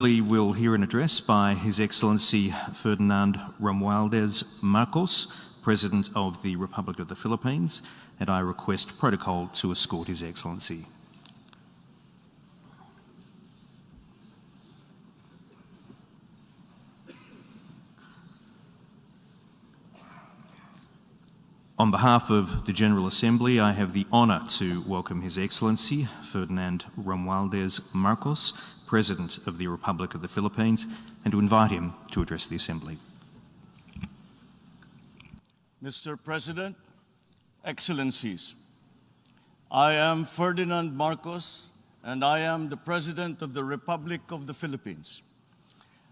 We will hear an address by His Excellency Ferdinand Romualdez Marcos, President of the Republic of the Philippines, and I request protocol to escort His Excellency. On behalf of the General Assembly, I have the honour to welcome His Excellency Ferdinand Romualdez Marcos, President of the Republic of the Philippines, and to invite him to address the Assembly. Mr. President, Excellencies, I am Ferdinand Marcos, and I am the President of the Republic of the Philippines.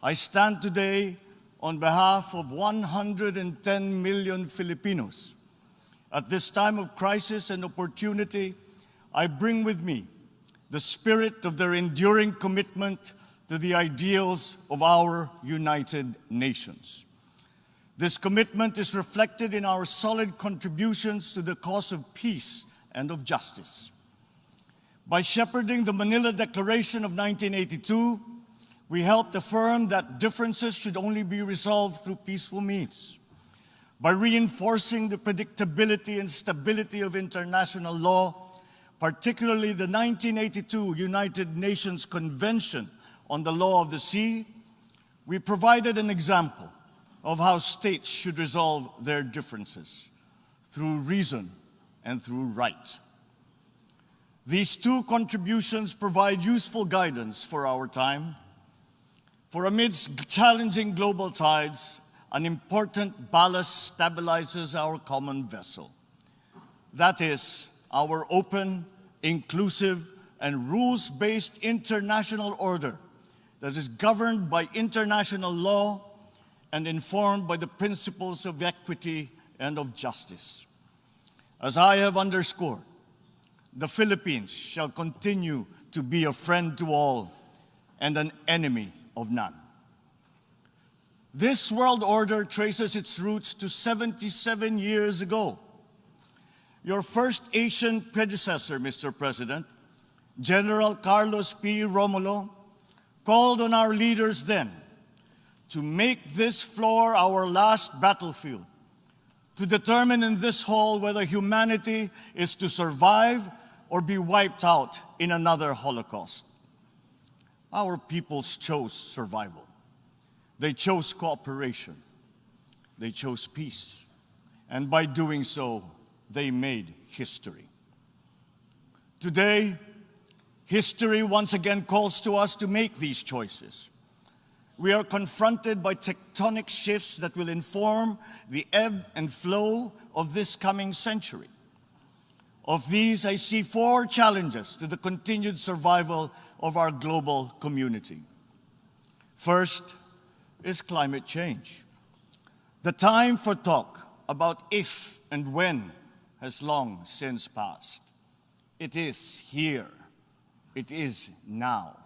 I stand today on behalf of 110 million Filipinos. At this time of crisis and opportunity, I bring with me the spirit of their enduring commitment to the ideals of our United Nations. This commitment is reflected in our solid contributions to the cause of peace and of justice. By shepherding the Manila Declaration of 1982, we helped affirm that differences should only be resolved through peaceful means. By reinforcing the predictability and stability of international law, particularly the 1982 United Nations Convention on the Law of the Sea, we provided an example of how states should resolve their differences through reason and through right. These two contributions provide useful guidance for our time, for amidst challenging global tides, an important ballast stabilizes our common vessel. That is, our open, inclusive, and rules-based international order that is governed by international law and informed by the principles of equity and of justice. As I have underscored, the Philippines shall continue to be a friend to all and an enemy of none. This world order traces its roots to 77 years ago. Your first Asian predecessor, Mr. President, General Carlos P. Romulo, called on our leaders then to make this floor our last battlefield, to determine in this hall whether humanity is to survive or be wiped out in another Holocaust. Our peoples chose survival. They chose cooperation. They chose peace. And by doing so, they made history. Today, history once again calls to us to make these choices. We are confronted by tectonic shifts that will inform the ebb and flow of this coming century. Of these, I see four challenges to the continued survival of our global community. First is climate change. The time for talk about if and when has long since passed. It is here. It is now.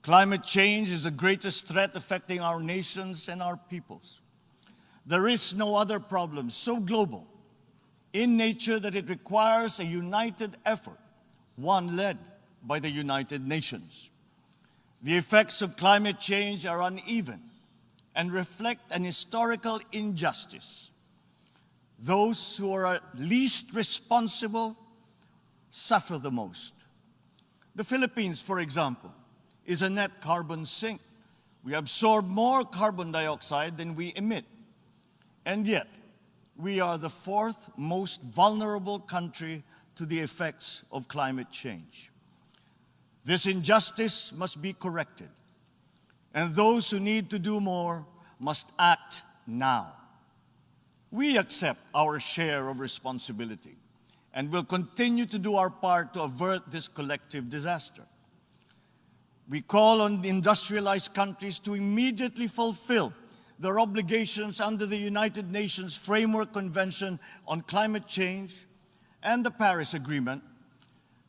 Climate change is the greatest threat affecting our nations and our peoples. There is no other problem so global in nature that it requires a united effort, one led by the United Nations. The effects of climate change are uneven and reflect an historical injustice. Those who are least responsible suffer the most. The Philippines, for example, is a net carbon sink. We absorb more carbon dioxide than we emit. And yet, we are the fourth most vulnerable country to the effects of climate change. This injustice must be corrected, and those who need to do more must act now. We accept our share of responsibility and will continue to do our part to avert this collective disaster. We call on the industrialized countries to immediately fulfill their obligations under the United Nations Framework Convention on Climate Change and the Paris Agreement,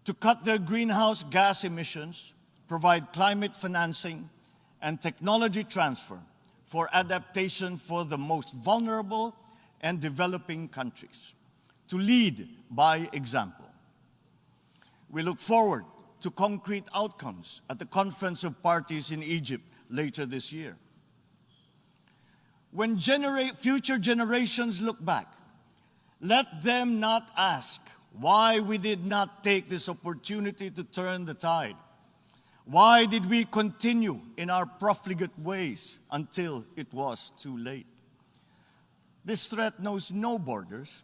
to cut their greenhouse gas emissions, provide climate financing, and technology transfer for adaptation for the most vulnerable and developing countries, to lead by example. We look forward to concrete outcomes at the Conference of Parties in Egypt later this year. When future generations look back, let them not ask why we did not take this opportunity to turn the tide. Why did we continue in our profligate ways until it was too late? This threat knows no borders,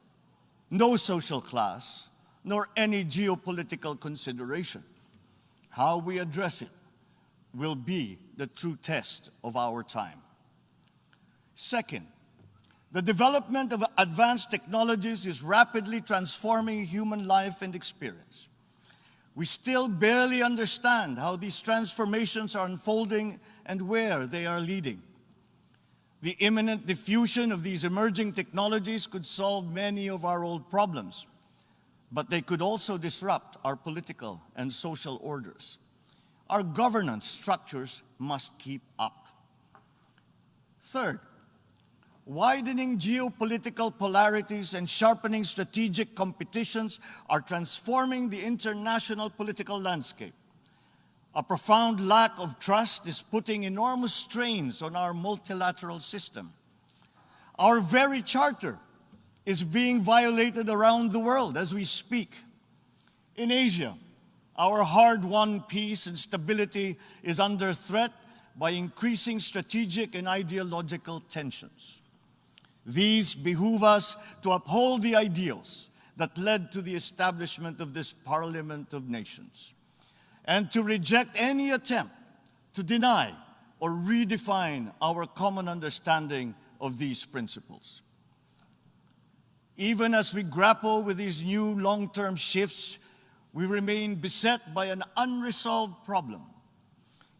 no social class, nor any geopolitical consideration. How we address it will be the true test of our time. Second, the development of advanced technologies is rapidly transforming human life and experience. We still barely understand how these transformations are unfolding and where they are leading. The imminent diffusion of these emerging technologies could solve many of our old problems, but they could also disrupt our political and social orders. Our governance structures must keep up. Third, widening geopolitical polarities and sharpening strategic competitions are transforming the international political landscape. A profound lack of trust is putting enormous strains on our multilateral system. Our very charter is being violated around the world as we speak. In Asia, our hard-won peace and stability is under threat by increasing strategic and ideological tensions. These behoove us to uphold the ideals that led to the establishment of this Parliament of Nations, and to reject any attempt to deny or redefine our common understanding of these principles. Even as we grapple with these new long-term shifts, we remain beset by an unresolved problem.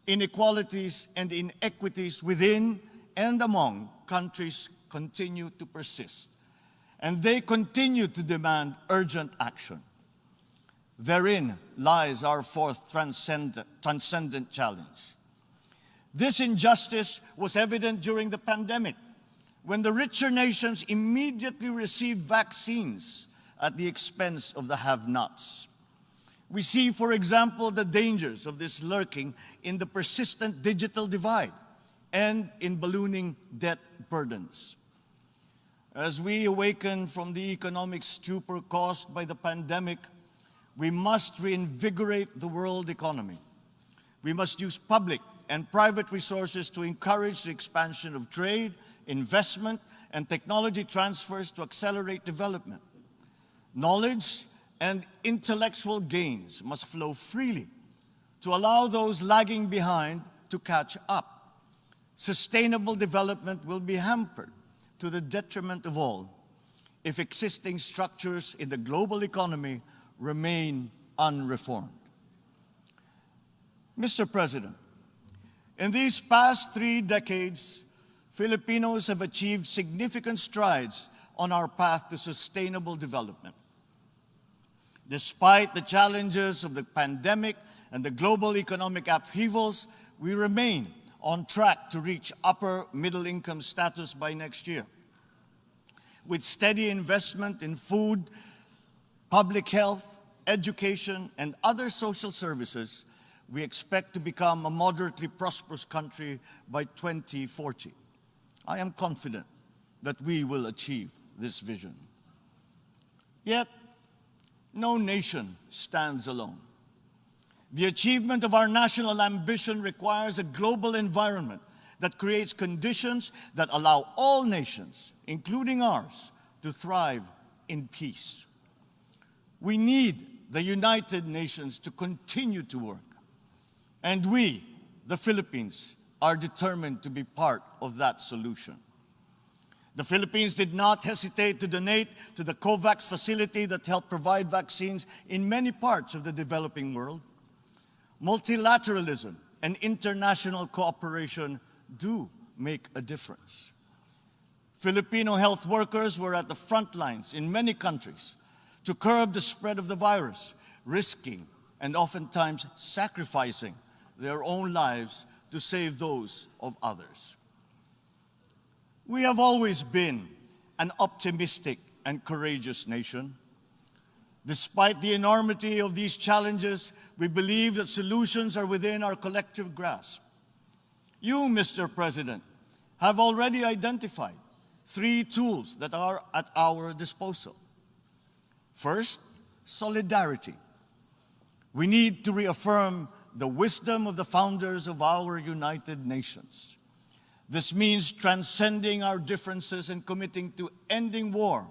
Inequalities and inequities within and among countries continue to persist, and they continue to demand urgent action. Therein lies our fourth transcendent challenge. This injustice was evident during the pandemic, when the richer nations immediately received vaccines at the expense of the have-nots. We see, for example, the dangers of this lurking in the persistent digital divide and in ballooning debt burdens. As we awaken from the economic stupor caused by the pandemic, we must reinvigorate the world economy. We must use public and private resources to encourage the expansion of trade, investment, and technology transfers to accelerate development. Knowledge and intellectual gains must flow freely to allow those lagging behind to catch up. Sustainable development will be hampered to the detriment of all if existing structures in the global economy remain unreformed. Mr. President, in these past 3 decades, Filipinos have achieved significant strides on our path to sustainable development. Despite the challenges of the pandemic and the global economic upheavals, we remain on track to reach upper middle income status by next year. With steady investment in food, public health, education, and other social services, we expect to become a moderately prosperous country by 2040. I am confident that we will achieve this vision. Yet, no nation stands alone. The achievement of our national ambition requires a global environment that creates conditions that allow all nations, including ours, to thrive in peace. We need the United Nations to continue to work, and we, the Philippines, are determined to be part of that solution. The Philippines did not hesitate to donate to the COVAX facility that helped provide vaccines in many parts of the developing world. Multilateralism and international cooperation do make a difference. Filipino health workers were at the front lines in many countries to curb the spread of the virus, risking and oftentimes sacrificing their own lives to save those of others. We have always been an optimistic and courageous nation. Despite the enormity of these challenges, we believe that solutions are within our collective grasp. You, Mr. President, have already identified 3 tools that are at our disposal. First, solidarity. We need to reaffirm the wisdom of the founders of our United Nations. This means transcending our differences and committing to ending war,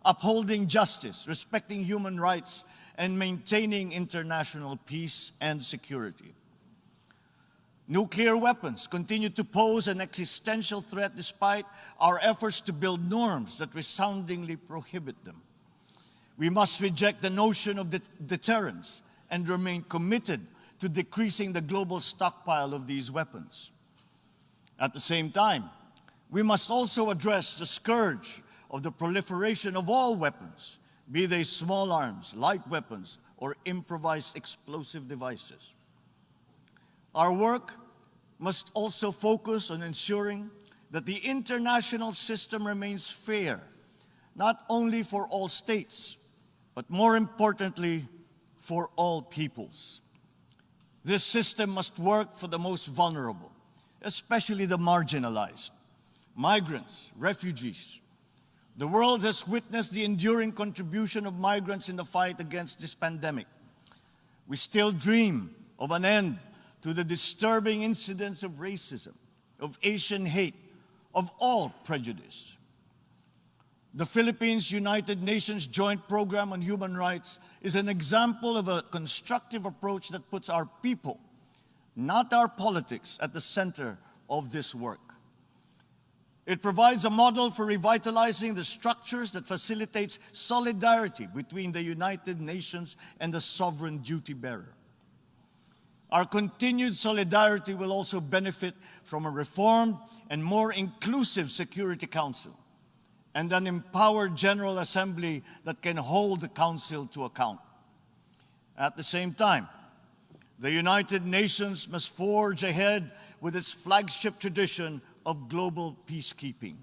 upholding justice, respecting human rights, and maintaining international peace and security. Nuclear weapons continue to pose an existential threat despite our efforts to build norms that resoundingly prohibit them. We must reject the notion of deterrence and remain committed to decreasing the global stockpile of these weapons. At the same time, we must also address the scourge of the proliferation of all weapons, be they small arms, light weapons, or improvised explosive devices. Our work must also focus on ensuring that the international system remains fair, not only for all states, but more importantly, for all peoples. This system must work for the most vulnerable, especially the marginalized, migrants, refugees. The world has witnessed the enduring contribution of migrants in the fight against this pandemic. We still dream of an end to the disturbing incidents of racism, of Asian hate, of all prejudice. The Philippines United Nations Joint Program on Human Rights is an example of a constructive approach that puts our people, not our politics, at the center of this work. It provides a model for revitalizing the structures that facilitates solidarity between the United Nations and the sovereign duty bearer. Our continued solidarity will also benefit from a reformed and more inclusive Security Council and an empowered General Assembly that can hold the Council to account. At the same time, the United Nations must forge ahead with its flagship tradition of global peacekeeping.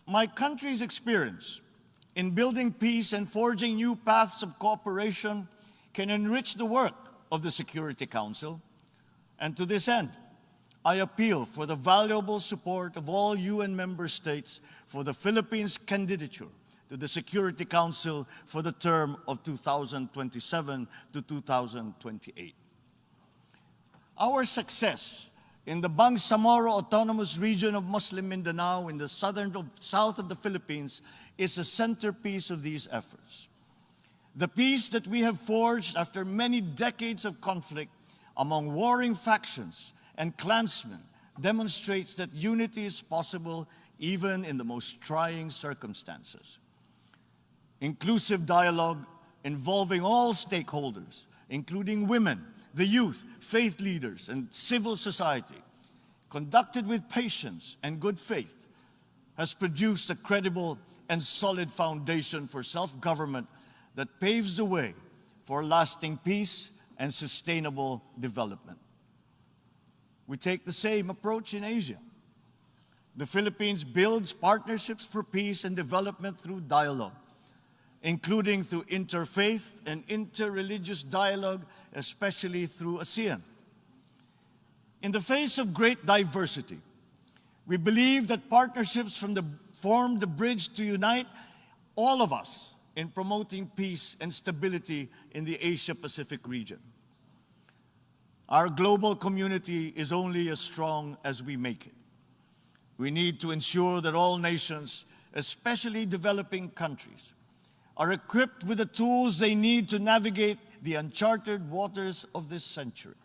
My country's experience in building peace and forging new paths of cooperation can enrich the work of the Security Council, and to this end, I appeal for the valuable support of all UN member states for the Philippines' candidature to the Security Council for the term of 2027 to 2028. Our success in the Bangsamoro Autonomous Region of Muslim Mindanao in the south of the Philippines is a centerpiece of these efforts. The peace that we have forged after many decades of conflict among warring factions and clansmen demonstrates that unity is possible even in the most trying circumstances. Inclusive dialogue involving all stakeholders, including women, the youth, faith leaders, and civil society, conducted with patience and good faith, has produced a credible and solid foundation for self-government that paves the way for lasting peace and sustainable development. We take the same approach in Asia. The Philippines builds partnerships for peace and development through dialogue, including through interfaith and interreligious dialogue, especially through ASEAN. In the face of great diversity, we believe that partnerships form the bridge to unite all of us in promoting peace and stability in the Asia-Pacific region. Our global community is only as strong as we make it. We need to ensure that all nations, especially developing countries, are equipped with the tools they need to navigate the uncharted waters of this century.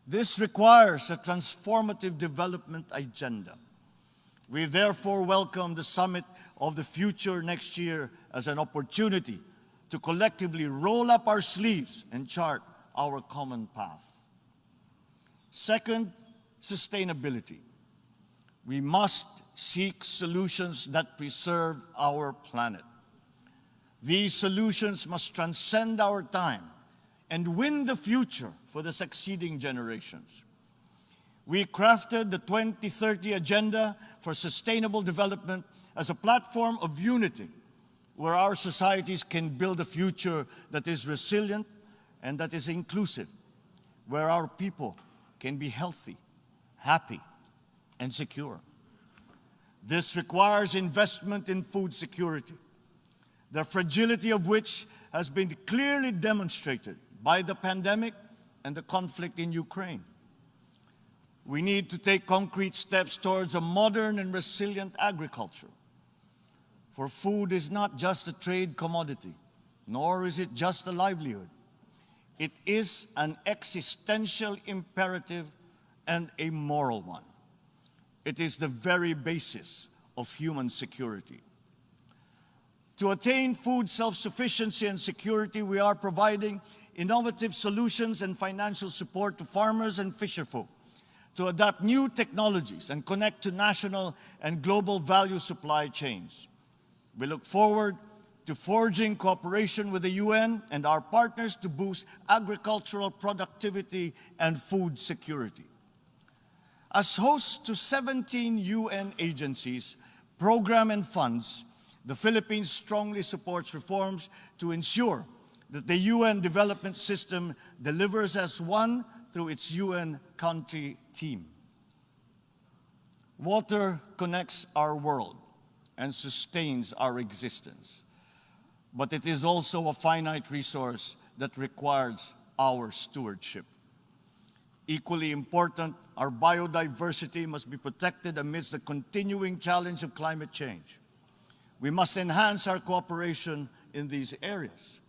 This requires a transformative development agenda. We therefore welcome the Summit of the Future next year as an opportunity to collectively roll up our sleeves and chart our common path. Second, sustainability. We must seek solutions that preserve our planet. These solutions must transcend our time and win the future for the succeeding generations. We crafted the 2030 Agenda for Sustainable Development as a platform of unity where our societies can build a future that is resilient and that is inclusive, where our people can be healthy, happy, and secure. This requires investment in food security, the fragility of which has been clearly demonstrated by the pandemic and the conflict in Ukraine. We need to take concrete steps towards a modern and resilient agriculture. For food is not just a trade commodity, nor is it just a livelihood. It is an existential imperative and a moral one. It is the very basis of human security. To attain food self-sufficiency and security, we are providing innovative solutions and financial support to farmers and fisherfolk to adapt new technologies and connect to national and global value supply chains. We look forward to forging cooperation with the UN and our partners to boost agricultural productivity and food security. As hosts to 17 UN agencies, programs, and funds, the Philippines strongly supports reforms to ensure that the UN development system delivers as one through its UN country team. Water connects our world and sustains our existence, but it is also a finite resource that requires our stewardship. Equally important, our biodiversity must be protected amidst the continuing challenge of climate change. We must enhance our cooperation in these areas.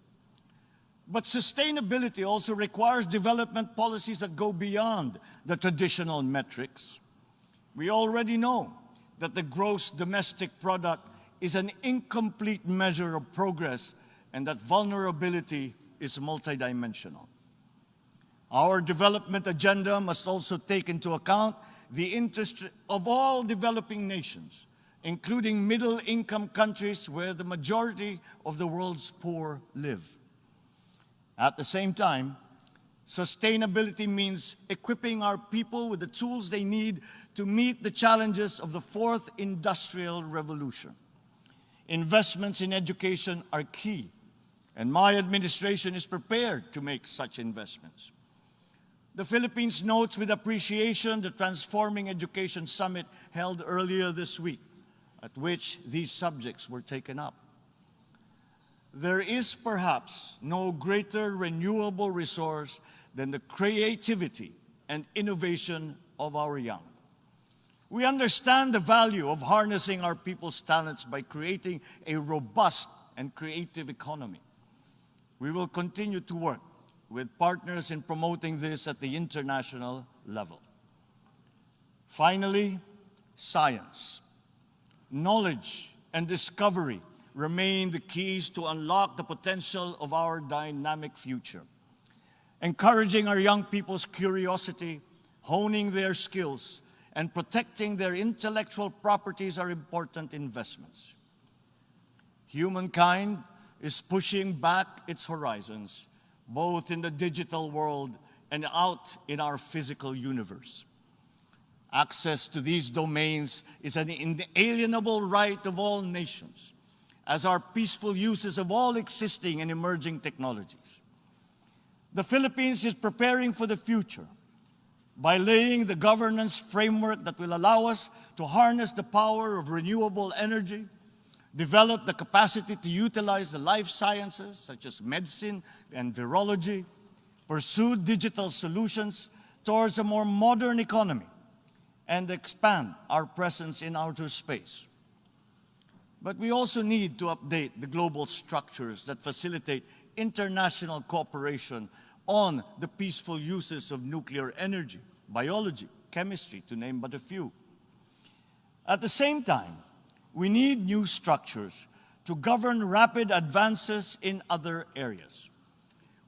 But sustainability also requires development policies that go beyond the traditional metrics. We already know that the gross domestic product is an incomplete measure of progress and that vulnerability is multidimensional. Our development agenda must also take into account the interest of all developing nations, including middle-income countries where the majority of the world's poor live. At the same time, sustainability means equipping our people with the tools they need to meet the challenges of the fourth industrial revolution. Investments in education are key, and my administration is prepared to make such investments. The Philippines notes with appreciation the Transforming Education Summit held earlier this week, at which these subjects were taken up. There is perhaps no greater renewable resource than the creativity and innovation of our young. We understand the value of harnessing our people's talents by creating a robust and creative economy. We will continue to work with partners in promoting this at the international level. Finally, science. Knowledge and discovery remain the keys to unlock the potential of our dynamic future. Encouraging our young people's curiosity, honing their skills, and protecting their intellectual properties are important investments. Humankind is pushing back its horizons, both in the digital world and out in our physical universe. Access to these domains is an inalienable right of all nations, as are peaceful uses of all existing and emerging technologies. The Philippines is preparing for the future by laying the governance framework that will allow us to harness the power of renewable energy, develop the capacity to utilize the life sciences, such as medicine and virology, pursue digital solutions towards a more modern economy, and expand our presence in outer space. But we also need to update the global structures that facilitate international cooperation on the peaceful uses of nuclear energy, biology, chemistry, to name but a few. At the same time, we need new structures to govern rapid advances in other areas.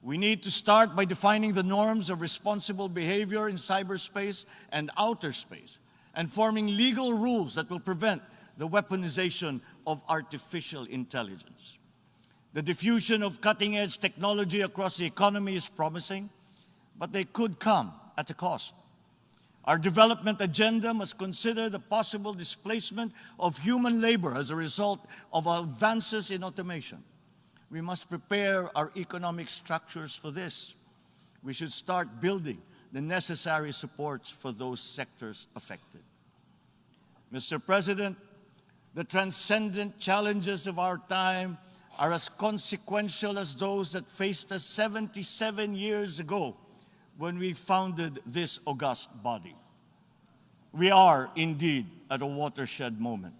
We need to start by defining the norms of responsible behavior in cyberspace and outer space, and forming legal rules that will prevent the weaponization of artificial intelligence. The diffusion of cutting-edge technology across the economy is promising, but they could come at a cost. Our development agenda must consider the possible displacement of human labor as a result of advances in automation. We must prepare our economic structures for this. We should start building the necessary supports for those sectors affected. Mr. President, the transcendent challenges of our time are as consequential as those that faced us 77 years ago when we founded this august body. We are indeed at a watershed moment,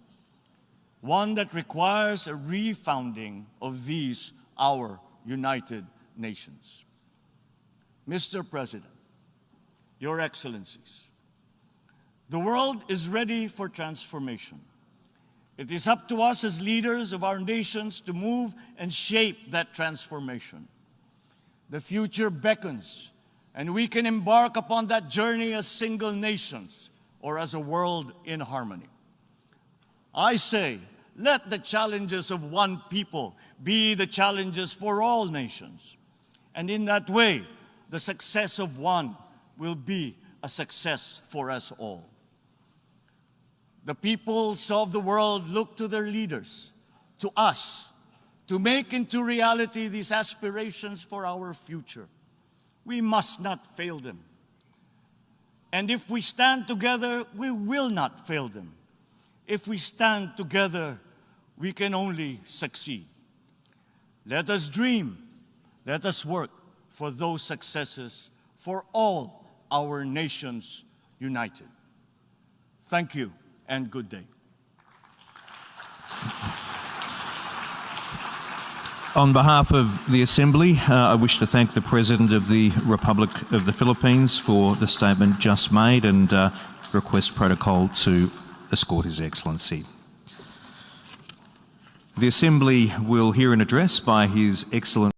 one that requires a refounding of these, our United Nations. Mr. President, Your Excellencies, the world is ready for transformation. It is up to us as leaders of our nations to move and shape that transformation. The future beckons, and we can embark upon that journey as single nations or as a world in harmony. I say, let the challenges of one people be the challenges for all nations. And in that way, the success of one will be a success for us all. The peoples of the world look to their leaders, to us, to make into reality these aspirations for our future. We must not fail them. And if we stand together, we will not fail them. If we stand together, we can only succeed. Let us dream, let us work for those successes for all our nations united. Thank you and good day. On behalf of the Assembly, I wish to thank the President of the Republic of the Philippines for the statement just made and request protocol to escort His Excellency. The Assembly will hear an address by His Excellency